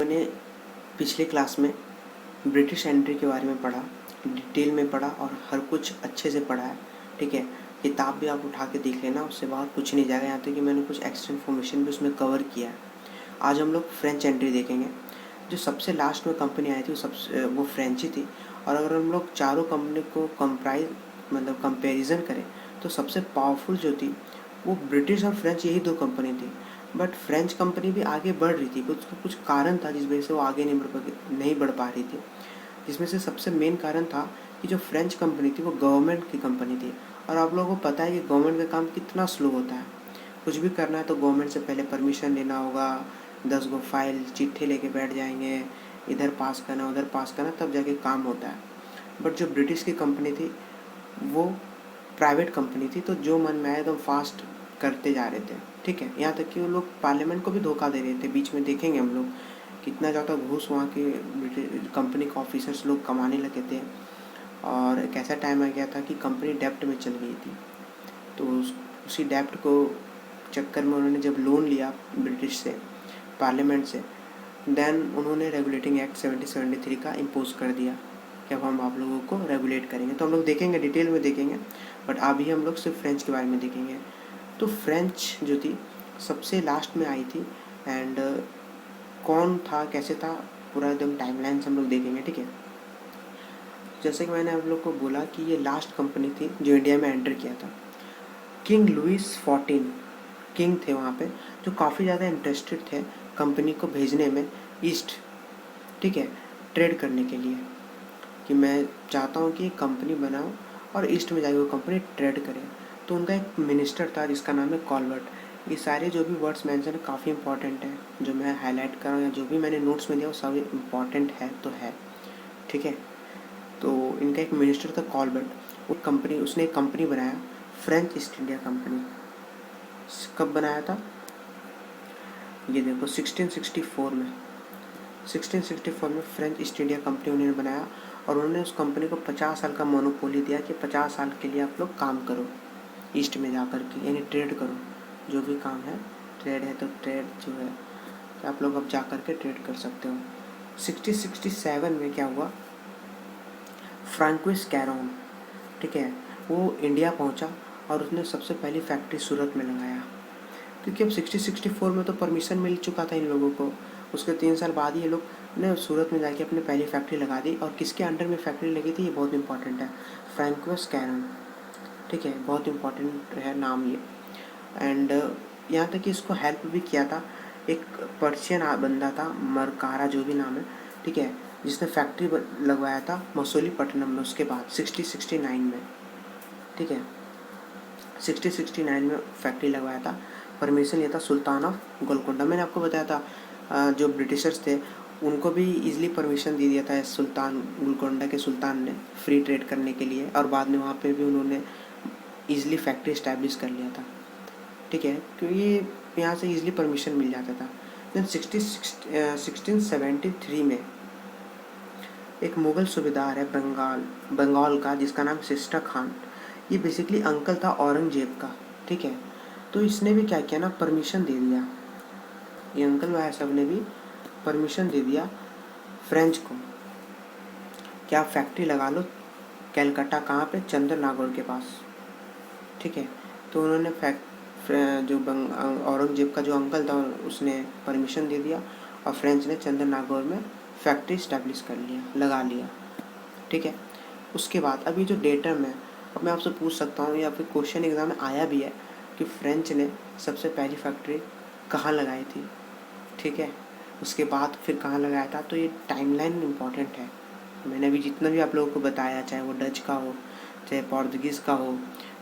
मैंने पिछले क्लास में ब्रिटिश एंट्री के बारे में पढ़ा, डिटेल में पढ़ा और हर कुछ अच्छे से पढ़ा है। ठीक है, किताब भी आप उठा के देख लेना, उससे बाहर कुछ नहीं जाएगा। यहाँ तक कि मैंने कुछ एक्स्ट्रा इन्फॉर्मेशन भी उसमें कवर किया है। आज हम लोग फ्रेंच एंट्री देखेंगे। जो सबसे लास्ट में कंपनी आई थी वो फ्रेंच ही थी। और अगर हम लोग चारों कंपनी को कंपेरिजन करें तो सबसे पावरफुल जो थी वो ब्रिटिश और फ्रेंच, यही दो कंपनी थी। बट फ्रेंच कंपनी भी आगे बढ़ रही थी, उसका कुछ कारण था जिस वजह से वो आगे नहीं बढ़ पा रही थी। जिसमें से सबसे मेन कारण था कि जो फ्रेंच कंपनी थी वो गवर्नमेंट की कंपनी थी। और आप लोगों को पता है कि गवर्नमेंट का काम कितना स्लो होता है। कुछ भी करना है तो गवर्नमेंट से पहले परमिशन लेना होगा, 10 गो फाइल चिट्ठी लेके बैठ जाएंगे, इधर पास करना उधर पास करना, तब जाके काम होता है। बट जो ब्रिटिश की कंपनी थी वो प्राइवेट कंपनी थी, तो जो मन में आए एकदम फास्ट करते जा रहे थे। ठीक है, यहाँ तक कि वो लोग पार्लियामेंट को भी धोखा दे रहे थे। बीच में देखेंगे हम लोग कितना ज़्यादा घूस वहाँ के कंपनी के ऑफिसर्स लोग कमाने लगे थे। और एक ऐसा टाइम आ गया था कि कंपनी डेप्ट में चल गई थी। तो उसी डेप्ट को चक्कर में उन्होंने जब लोन लिया ब्रिटिश से, पार्लियामेंट से, देन उन्होंने रेगुलेटिंग एक्ट 1773 का इम्पोज कर दिया कि अब हम आप लोगों को रेगुलेट करेंगे। तो हम लोग देखेंगे, डिटेल में देखेंगे, बट अभी हम लोग सिर्फ फ्रेंच के बारे में देखेंगे। तो फ्रेंच जो थी सबसे लास्ट में आई थी। एंड कौन था, कैसे था, पूरा एकदम टाइमलाइन से हम लोग देखेंगे। ठीक है, जैसे कि मैंने आप लोग को बोला कि ये लास्ट कंपनी थी जो इंडिया में एंटर किया था। किंग लुइस 14 किंग थे वहाँ पे, जो काफ़ी ज़्यादा इंटरेस्टेड थे कंपनी को भेजने में ईस्ट। ठीक है, ट्रेड करने के लिए, कि मैं चाहता हूँ कि कंपनी बनाऊँ और ईस्ट में जाके वो कंपनी ट्रेड करे। तो उनका एक मिनिस्टर था जिसका नाम है कॉलवर्ट। ये सारे जो भी वर्ड्स मेंशन है काफ़ी इंपॉर्टेंट है, जो मैं हाईलाइट कर रहा हूँ या जो भी मैंने नोट्स में दिया वो सब इम्पॉर्टेंट है तो है। ठीक है, तो इनका एक मिनिस्टर था कॉलवर्ट। उसने एक कंपनी बनाया, फ्रेंच ईस्ट इंडिया कंपनी। कब बनाया था ये देखो, 1664 में फ्रेंच ईस्ट इंडिया कंपनी उन्होंने बनाया। और उन्होंने उस कंपनी को 50 साल का मोनोपोली दिया कि 50 साल के लिए आप लोग काम करो ईस्ट में जा कर के, यानी ट्रेड करो, जो भी काम है। ट्रेड है तो ट्रेड जो है तो आप लोग अब जा कर के ट्रेड कर सकते हो। 1667 में क्या हुआ, फ्रांकोइस कैरोन, ठीक है, वो इंडिया पहुंचा और उसने सबसे पहली फैक्ट्री सूरत में लगाया। क्योंकि अब 1664 में तो परमिशन मिल चुका था इन लोगों को। उसके 3 साल बाद ही ये लोग ने सूरत में जाके अपनी पहली फैक्ट्री लगा दी। और किसके अंडर में फैक्ट्री लगी थी ये बहुत इंपॉर्टेंट है, फ्रांकोइस कैरोन। ठीक है, बहुत इंपॉर्टेंट है नाम ये। एंड यहाँ तक कि इसको हेल्प भी किया था एक पर्शियन बंदा था, मरकारा जो भी नाम है। ठीक है, जिसने फैक्ट्री लगवाया था मसूलीपट्टनम में उसके बाद 1669 में। ठीक है, 1669 में फैक्ट्री लगवाया था। परमिशन लिया था सुल्तान ऑफ गोलकोंडा। मैंने आपको बताया था जो ब्रिटिशर्स थे उनको भी इजीली परमिशन दे दिया था सुल्तान गोलकोंडा के सुल्तान ने फ्री ट्रेड करने के लिए। और बाद में वहाँ पे भी उन्होंने इजीली फैक्ट्री इस्टेब्लिश कर लिया था। ठीक है, क्योंकि यहाँ से इजीली परमिशन मिल जाता था। देन 1673 में एक मुग़ल सूबेदार है बंगाल का, जिसका नाम सिस्टा खान। ये बेसिकली अंकल था औरंगजेब का। ठीक है, तो इसने भी क्या किया ना, परमिशन दे दिया। ये अंकल भाई साहब ने भी परमिशन दे दिया फ्रेंच को कि आप फैक्ट्री लगा लो कैलकाटा, कहाँ पे, चंद्रनागौर के पास। ठीक है, तो उन्होंने जो औरंगजेब का जो अंकल था उसने परमिशन दे दिया और फ्रेंच ने चंद्रनागौर में फैक्ट्री इस्टेब्लिश कर लिया, लगा लिया। ठीक है, उसके बाद अभी जो डेटम है, अब मैं आपसे पूछ सकता हूँ या फिर क्वेश्चन एग्जाम में आया भी है कि फ्रेंच ने सबसे पहली फैक्ट्री कहाँ लगाई थी। ठीक है, उसके बाद फिर कहाँ लगाया था। तो ये टाइमलाइन इम्पॉर्टेंट है। मैंने अभी जितना भी आप लोगों को बताया, चाहे वो डच का हो, चाहे पोर्तुगीज़ का हो,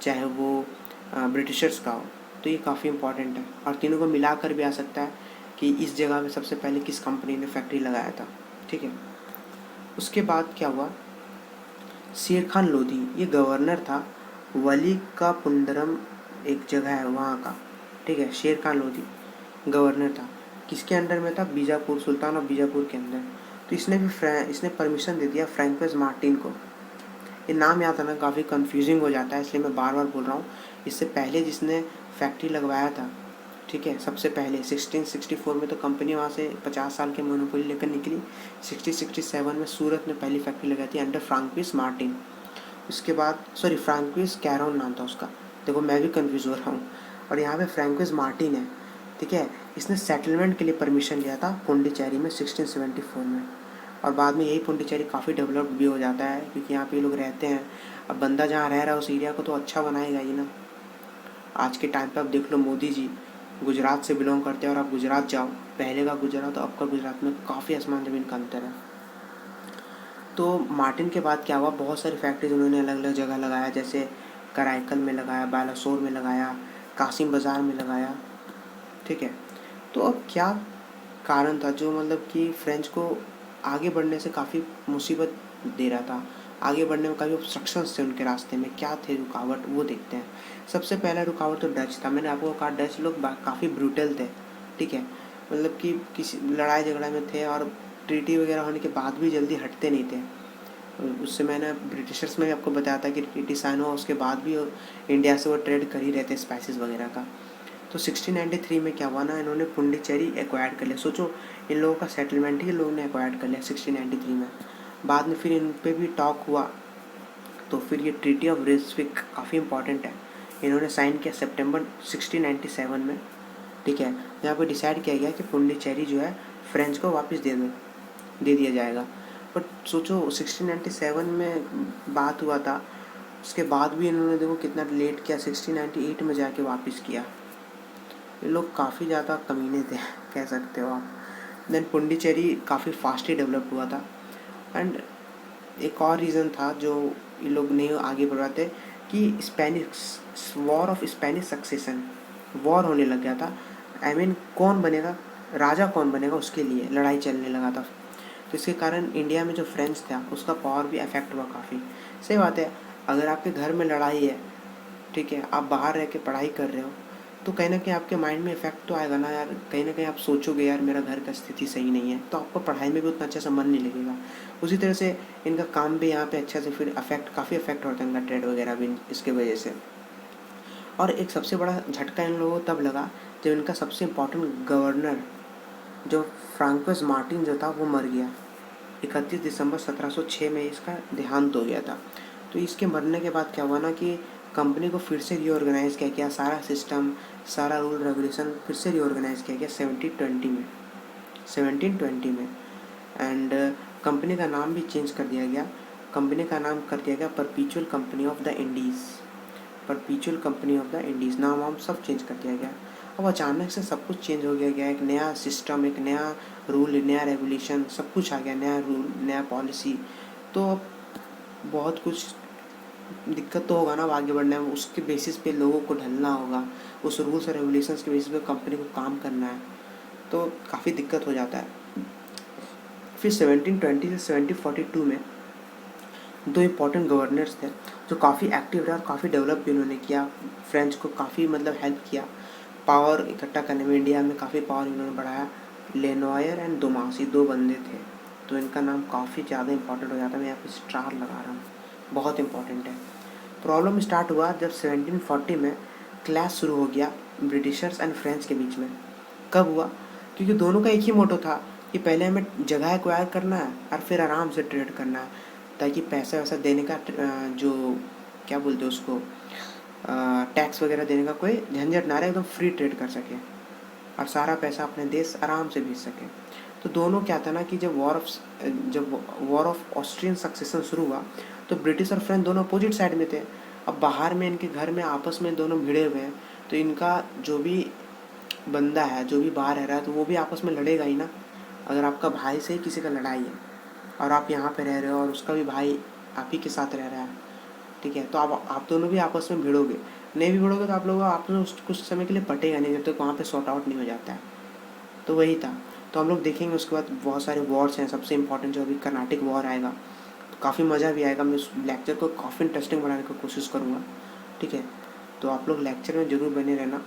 चाहे वो ब्रिटिशर्स का हो, तो ये काफ़ी इम्पॉर्टेंट है। और तीनों को मिला कर भी आ सकता है कि इस जगह पे सबसे पहले किस कंपनी ने फैक्ट्री लगाया था। ठीक है, उसके बाद क्या हुआ, शेर खान लोधी, ये गवर्नर था वली का पुंदरम, एक जगह है वहाँ का। ठीक है, शेर खान लोधी गवर्नर था, किसके अंडर में था, बीजापुर, सुल्तान ऑफ बीजापुर के अंदर। तो इसने परमिशन दे दिया फ्रैंकोइस मार्टिन को। ये नाम याद आना काफ़ी कंफ्यूजिंग हो जाता है, इसलिए मैं बार बार बोल रहा हूँ। इससे पहले जिसने फैक्ट्री लगवाया था, ठीक है। सबसे पहले 1664 में तो कंपनी वहाँ से 50 साल के मोनोपोली लेकर निकली। 1667 में सूरत में पहली फैक्ट्री लगाई थी अंडर फ्रांक्विस मार्टिन। उसके बाद फ्रांक्विस कैरोन नाम था उसका। देखो मैं भी कंफ्यूज हो रहा हूँ। और यहाँ पे फ्रैंक्विस मार्टिन है, ठीक है। इसने सेटलमेंट के लिए परमिशन लिया था पुंडीचेरी में 1674 में। और बाद में यही पुंडीचेरी काफ़ी डेवलप्ड भी हो जाता है, क्योंकि यहाँ पे लोग रहते हैं। अब बंदा जहाँ रह रहा है उस एरिया को तो अच्छा बनाएगा ही ना। आज के टाइम पे अब देख लो, मोदी जी गुजरात से बिलोंग करते हैं और आप गुजरात जाओ, पहले का गुजरात और अब का गुजरात में काफ़ी आसमान ज़मीन का अंतर है। तो मार्टिन के बाद क्या हुआ, बहुत सारी फैक्ट्रीज उन्होंने अलग अलग जगह लगाया, जैसे कराईकल में लगाया, बालासोर में लगाया, कासिम बाज़ार में लगाया, ठीक है। तो अब क्या कारण था जो मतलब कि फ्रेंच को आगे बढ़ने से काफ़ी मुसीबत दे रहा था, आगे बढ़ने में काफ़ी ऑब्स्ट्रक्शंस थे उनके रास्ते में, क्या थे रुकावट, वो देखते हैं। सबसे पहला रुकावट तो डच था। मैंने आपको कहा डच लोग काफ़ी ब्रूटल थे, ठीक है। मतलब कि किसी लड़ाई झगड़ा में थे और ट्रीटी वगैरह होने के बाद भी जल्दी हटते नहीं थे। उससे मैंने ब्रिटिशर्स में भी आपको बताया था कि ट्रीटी साइन हुआ उसके बाद भी इंडिया से वो ट्रेड कर ही रहे थे स्पाइसेस वगैरह का। तो 1693 में क्या हुआ ना, इन्होंने पुंडीचेरी एक्वायर कर लिया। सोचो, इन लोगों का सेटलमेंट ही लोगों ने एक्वायर कर लिया 1693 में। बाद में फिर इन पे भी टॉक हुआ, तो फिर ये ट्रीटी ऑफ रेसविक काफ़ी इंपॉर्टेंट है, इन्होंने साइन किया सितंबर 1697 में, ठीक है। यहाँ पर डिसाइड किया गया कि पुंडीचेरी जो है फ्रेंच को वापस दे दिया जाएगा। बट सोचो 1697 में बात हुआ था, उसके बाद भी इन्होंने देखो कितना लेट किया, 1698 में जाके वापस किया। ये लोग काफ़ी ज़्यादा कमीने थे कह सकते हो आप। देन पुंडीचेरी काफ़ी फास्टली डेवलप हुआ था। एंड एक और रीज़न था जो ये लोग नहीं आगे बढ़ पाते कि Spanish war of Spanish succession war होने लग गया था। आई मीन कौन बनेगा राजा, कौन बनेगा, उसके लिए लड़ाई चलने लगा था। तो इसके कारण इंडिया में जो फ्रेंच था उसका पावर भी अफेक्ट हुआ काफ़ी। सही बात है, अगर आपके घर में लड़ाई है, ठीक है, आप बाहर रह के पढ़ाई कर रहे हो, तो कहीं ना कहीं आपके माइंड में इफेक्ट तो आएगा ना यार। कहीं ना कहीं आप सोचोगे यार मेरा घर का स्थिति सही नहीं है, तो आपको पढ़ाई में भी उतना अच्छा से मन नहीं लगेगा। उसी तरह से इनका काम भी यहाँ पे अच्छा से फिर काफ़ी अफेक्ट होता है इनका ट्रेड वगैरह भी इसके वजह से। और एक सबसे बड़ा झटका इन लोगों को तब लगा जब इनका सबसे इम्पोर्टेंट गवर्नर जो फ्रांकोस मार्टिन जो था वो मर गया। 31 दिसंबर 1706 में इसका देहांत हो गया था। तो इसके मरने के बाद क्या हुआ ना कि कंपनी को फिर से रीऑर्गेनाइज़ किया गया, सारा सिस्टम, सारा रूल रेगुलेशन फिर से रीऑर्गेनाइज़ किया गया 1720 में। एंड कंपनी का नाम भी चेंज कर दिया गया। कंपनी का नाम कर दिया गया परपीचुअल company of the Indies. परपीचुअल company of the Indies नाम वाम सब चेंज कर दिया गया। अब अचानक से सब कुछ चेंज हो गया, एक नया सिस्टम, एक नया रूल, नया रेगुलेशन, सब कुछ आ गया, नया रूल, नया पॉलिसी। तो अब बहुत कुछ दिक्कत तो होगा ना आगे बढ़ने में, उसके बेसिस पे लोगों को ढलना होगा, उस रूल्स और रेगुलेशंस के बेसिस पे कंपनी को काम करना है, तो काफ़ी दिक्कत हो जाता है। फिर 1720 से 1742 में दो इम्पोर्टेंट गवर्नर्स थे जो काफ़ी एक्टिव रहे और काफ़ी डेवलप भी उन्होंने किया, फ्रेंच को काफ़ी मतलब हेल्प किया पावर इकट्ठा करने में। इंडिया में काफ़ी पावर इन्होंने बढ़ाया। लेनोयर एंड दुमास, ये दो बंदे थे, तो इनका नाम काफ़ी ज़्यादा इंपॉर्टेंट हो जाता है। मैं यहाँ पे स्टार लगा रहा हूँ, बहुत इंपॉर्टेंट है। प्रॉब्लम स्टार्ट हुआ जब 1740 में क्लैश शुरू हो गया ब्रिटिशर्स एंड फ्रेंच के बीच में। कब हुआ? क्योंकि दोनों का एक ही मोटो था कि पहले हमें जगह एक्वायर करना है और फिर आराम से ट्रेड करना है, ताकि पैसा वैसा देने का जो क्या बोलते हैं उसको टैक्स वगैरह देने का कोई झंझट ना रहे, एकदम फ्री ट्रेड कर सके और सारा पैसा अपने देश आराम से भेज सके। तो दोनों क्या था ना कि जब वॉर ऑफ ऑस्ट्रियन सक्सेशन शुरू हुआ तो ब्रिटिश और फ्रेंच दोनों अपोजिट साइड में थे। अब बाहर में इनके घर में आपस में दोनों भिड़े हुए हैं, तो इनका जो भी बंदा है, जो भी बाहर रह रहा है, तो वो भी आपस में लड़ेगा ही ना। अगर आपका भाई से ही किसी का लड़ाई है और आप यहाँ पे रह रहे हो और उसका भी भाई आप ही के साथ रह रहा है, ठीक है, तो आप दोनों भी आपस में भिड़ोगे। नहीं भी भिड़ोगे तो आप लोग आपस में कुछ समय के लिए पटेगा नहीं, जब तक वहाँ पे सॉर्ट आउट नहीं हो जाता है। तो वही था। तो हम लोग देखेंगे उसके बाद बहुत सारे वॉर्स हैं। सबसे इम्पोर्टेंट जो अभी कर्नाटिक वॉर आएगा, तो काफ़ी मज़ा भी आएगा। मैं उस लेक्चर को काफ़ी इंटरेस्टिंग बनाने की कोशिश करूँगा, ठीक है। तो आप लोग लेक्चर में ज़रूर बने रहना।